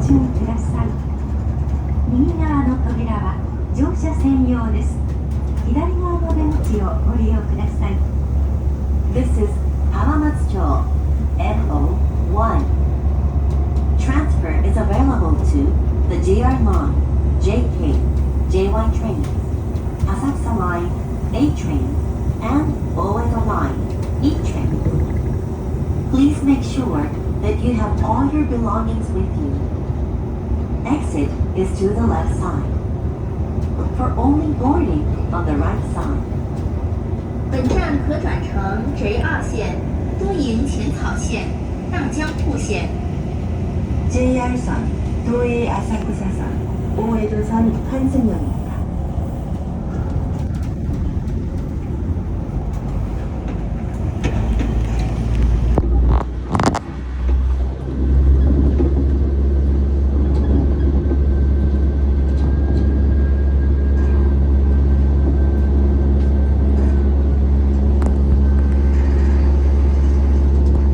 注意ください。右側の扉は乗車専用です。左側の出口をご利用ください。 This is Hamamatsucho NO1. Transfer is available to the JR Line, JK, JY trains, Asakusa Line, A train, and Oedo Line, E train. Please make sure that you have all your belongings with you. Exit is to the left side. Look for only boarding on the right side. 本站可转乘 JR 线、都营浅草线、大江户线。 JR さん、東映浅草さん、大江戸さん、환승역입니다.